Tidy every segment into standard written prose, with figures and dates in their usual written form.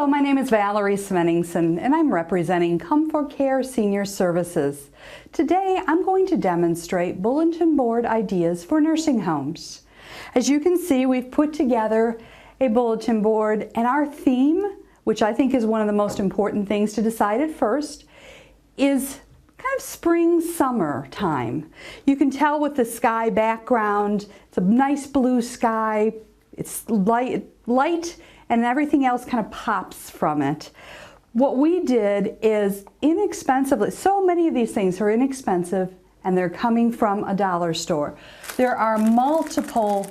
Hello, my name is Valerie Svenningsson and I'm representing Comfort Care Senior Services. Today I'm going to demonstrate bulletin board ideas for nursing homes. As you can see, we've put together a bulletin board, and our theme, which I think is one of the most important things to decide at first, is kind of spring summer time. You can tell with the sky background, it's a nice blue sky, it's light and everything else kind of pops from it. What we did is inexpensively, so many of these things are inexpensive and they're coming from a dollar store. There are multiple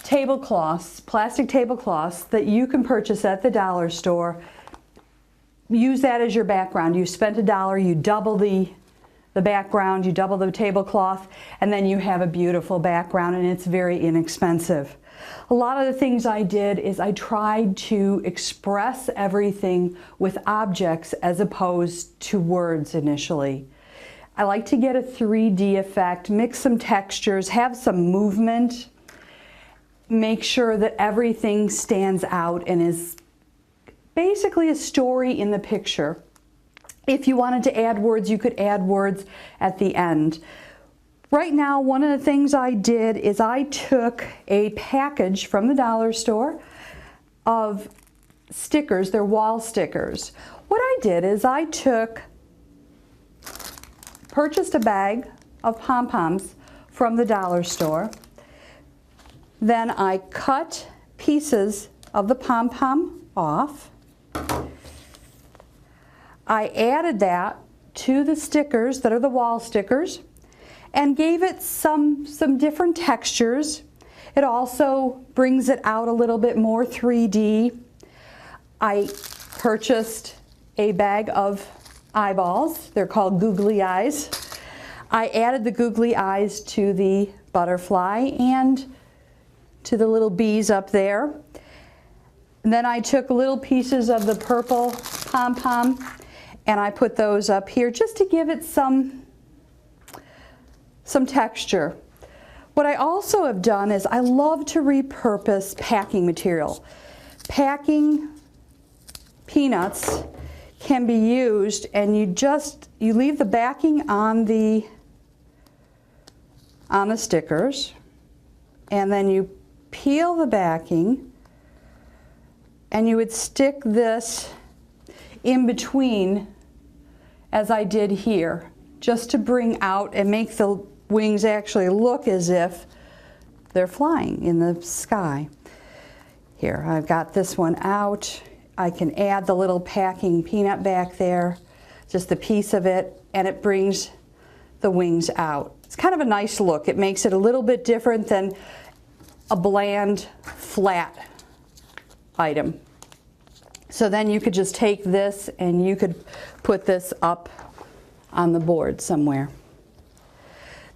tablecloths, plastic tablecloths that you can purchase at the dollar store. Use that as your background. You spent $1, you double the background, you double the tablecloth, and then you have a beautiful background, and it's very inexpensive. A lot of the things I did is I tried to express everything with objects as opposed to words initially. I like to get a 3D effect, mix some textures, have some movement, make sure that everything stands out and is basically a story in the picture. If you wanted to add words, you could add words at the end. Right now, one of the things I did is I took a package from the dollar store of stickers. They're wall stickers. What I did is I purchased a bag of pom-poms from the dollar store. Then I cut pieces of the pom-pom off. I added that to the stickers that are the wall stickers and gave it some different textures. It also brings it out a little bit more 3D. I purchased a bag of eyeballs. They're called googly eyes. I added the googly eyes to the butterfly and to the little bees up there. And then I took little pieces of the purple pom-pom and I put those up here just to give it some texture. What I also have done is I love to repurpose packing material. Packing peanuts can be used, and you leave the backing on the stickers, and then you peel the backing and you would stick this in between as I did here, just to bring out and make the wings actually look as if they're flying in the sky. Here, I've got this one out. I can add the little packing peanut back there, just a piece of it, and it brings the wings out. It's kind of a nice look. It makes it a little bit different than a bland, flat item. So then you could just take this and you could put this up on the board somewhere.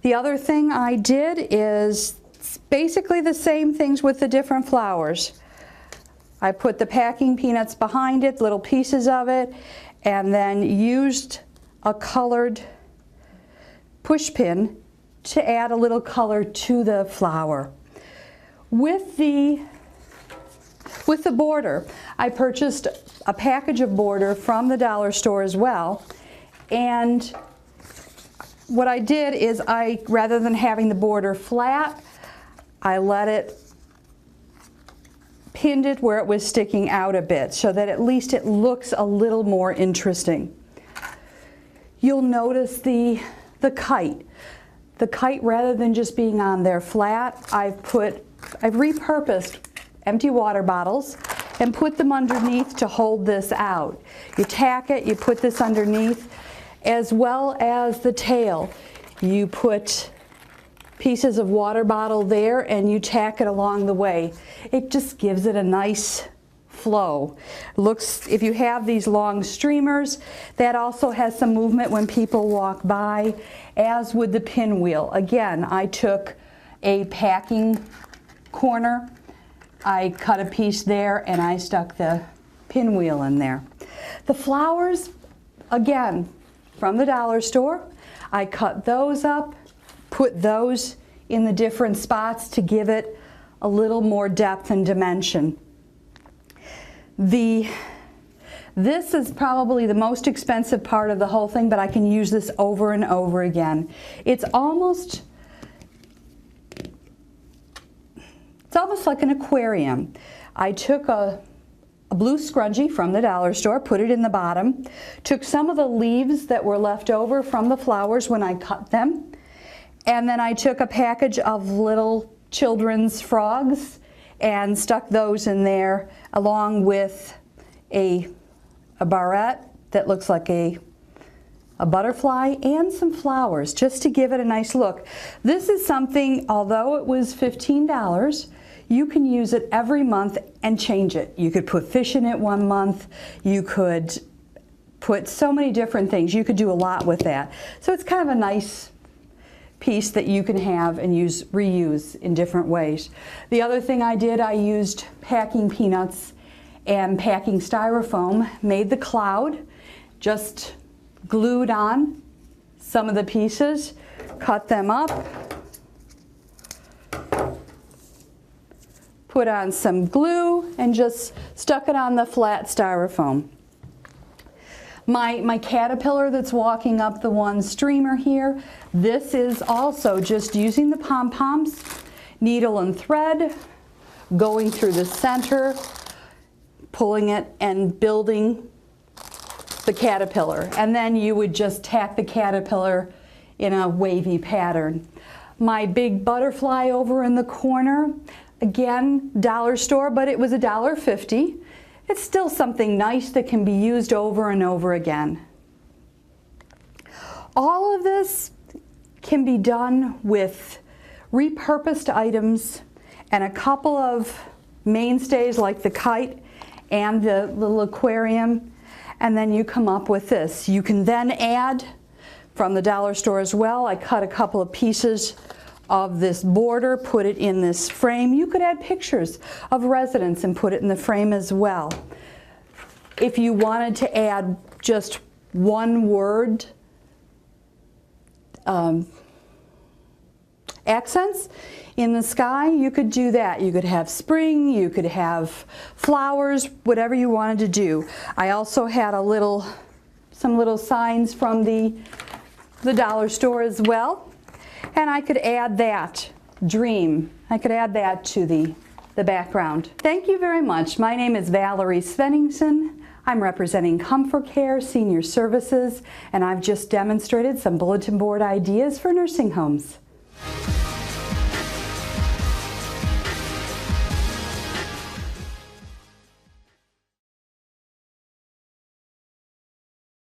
The other thing I did is basically the same things with the different flowers. I put the packing peanuts behind it, little pieces of it, and then used a colored push pin to add a little color to the flower. With the border, I purchased a package of border from the dollar store as well. And what I did is rather than having the border flat, I pinned it where it was sticking out a bit so that at least it looks a little more interesting. You'll notice the kite. The kite, rather than just being on there flat, I've repurposed empty water bottles and put them underneath to hold this out. You tack it, you put this underneath, as well as the tail. You put pieces of water bottle there and you tack it along the way. It just gives it a nice flow. If you have these long streamers, that also has some movement when people walk by, as would the pinwheel. Again, I took a packing corner, I cut a piece there, and I stuck the pinwheel in there. The flowers, again, from the dollar store, I cut those up, put those in the different spots to give it a little more depth and dimension. This is probably the most expensive part of the whole thing, but I can use this over and over again. It's almost like an aquarium. I took a blue scrunchie from the dollar store, put it in the bottom, took some of the leaves that were left over from the flowers when I cut them, and then I took a package of little children's frogs and stuck those in there along with a barrette that looks like a butterfly and some flowers, just to give it a nice look. This is something, although it was $15, you can use it every month and change it. You could put fish in it one month. You could put so many different things. You could do a lot with that. So it's kind of a nice piece that you can have and reuse in different ways. The other thing I did, I used packing peanuts and packing styrofoam, made the cloud, just glued on some of the pieces, cut them up, put on some glue, and just stuck it on the flat styrofoam. My caterpillar that's walking up the one streamer here, this is also just using the pom-poms, needle and thread, going through the center, pulling it and building the caterpillar. And then you would just tack the caterpillar in a wavy pattern. My big butterfly over in the corner, again, dollar store, but it was $1.50. It's still something nice that can be used over and over again. All of this can be done with repurposed items and a couple of mainstays like the kite and the little aquarium, and then you come up with this. You can then add from the dollar store as well. I cut a couple of pieces of this border, put it in this frame. You could add pictures of residents and put it in the frame as well. If you wanted to add just one word accents in the sky, you could do that. You could have spring, you could have flowers, whatever you wanted to do. I also had some little signs from the dollar store as well. And I could add that dream. I could add that to the background. Thank you very much. My name is Valerie Svenningsson. I'm representing Comfort Care Senior Services, and I've just demonstrated some bulletin board ideas for nursing homes.